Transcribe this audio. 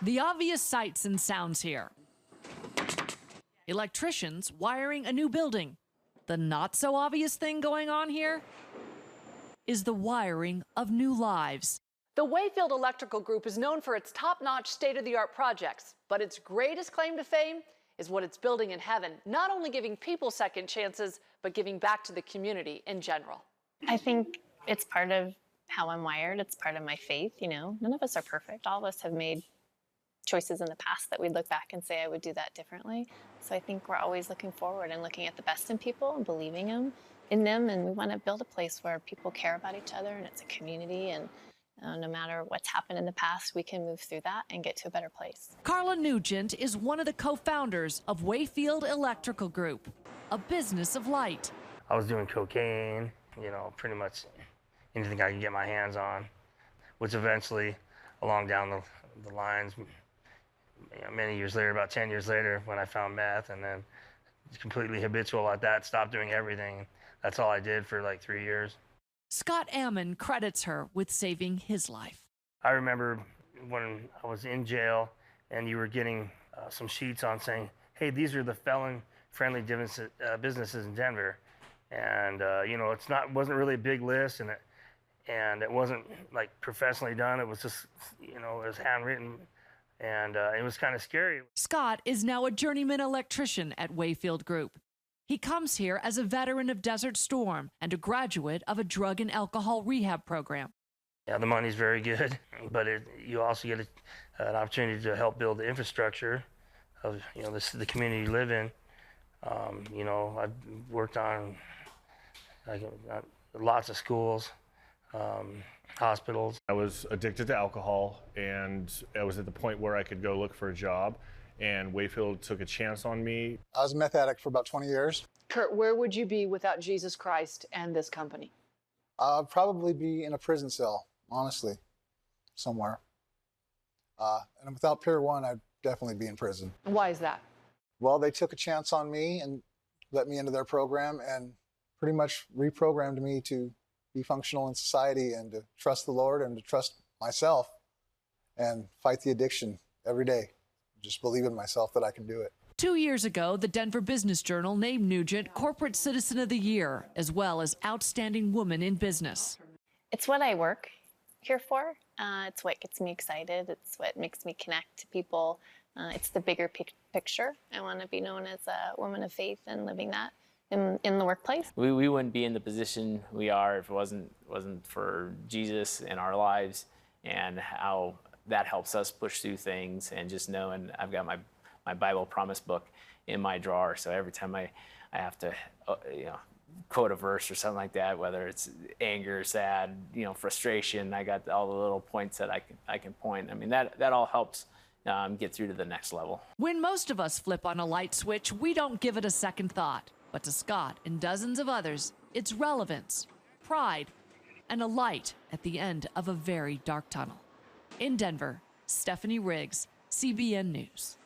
The obvious sights and sounds here. Electricians wiring a new building. The not so obvious thing going on here is the wiring of new lives. The Wayfield Electrical Group is known for its top-notch, state-of-the-art projects, but its greatest claim to fame is what it's building in heaven, not only giving people second chances, but giving back to the community in general. I think it's part of how I'm wired. It's part of my faith, you know. None of us are perfect. All of us have made choices in the past that we'd look back and say, I would do that differently. So I think we're always looking forward and looking at the best in people and believing in them. And we want to build a place where people care about each other and it's a community. And no matter what's happened in the past, we can move through that and get to a better place. Carla Nugent is one of the co-founders of Wayfield Electrical Group, a business of light. I was doing cocaine, you know, pretty much anything I could get my hands on, which eventually, along down the lines, you know, many years later, about 10 years later, when I found meth, and then completely habitual at that, stopped doing everything. That's all I did for like 3 years. Scott Ammon credits her with saving his life. I remember when I was in jail and you were getting some sheets on saying, hey, these are the felon-friendly businesses in Denver. And, you know, wasn't really a big list, and it wasn't like professionally done. It was just, you know, it was handwritten, and it was kind of scary. Scott is now a journeyman electrician at Wayfield Group. He comes here as a veteran of Desert Storm and a graduate of a drug and alcohol rehab program. Yeah, the money's very good, but you also get an opportunity to help build the infrastructure of, you know, the community you live in. You know, I've worked on lots of schools, hospitals. I was addicted to alcohol, and I was at the point where I could go look for a job, and Wayfield took a chance on me. I was a meth addict for about 20 years. Kurt, where would you be without Jesus Christ and this company? I'd probably be in a prison cell, honestly, somewhere. And without Pier 1, I'd definitely be in prison. And why is that? Well, they took a chance on me and let me into their program and pretty much reprogrammed me to be functional in society and to trust the Lord and to trust myself and fight the addiction every day. Just believe in myself that I can do it. 2 years ago, the Denver Business Journal named Nugent Corporate Citizen of the Year, as well as Outstanding Woman in Business. It's what I work here for. It's what gets me excited. It's what makes me connect to people. It's the bigger picture. I want to be known as a woman of faith and living that in the workplace. We wouldn't be in the position we are if it wasn't for Jesus in our lives and how that helps us push through things, and just knowing I've got my Bible promise book in my drawer. So every time I have to quote a verse or something like that, whether it's anger, sad, frustration, I got all the little points that I can point. I mean, that all helps get through to the next level. When most of us flip on a light switch, we don't give it a second thought. But to Scott and dozens of others, it's relevance, pride, and a light at the end of a very dark tunnel. In Denver, Stephanie Riggs, CBN News.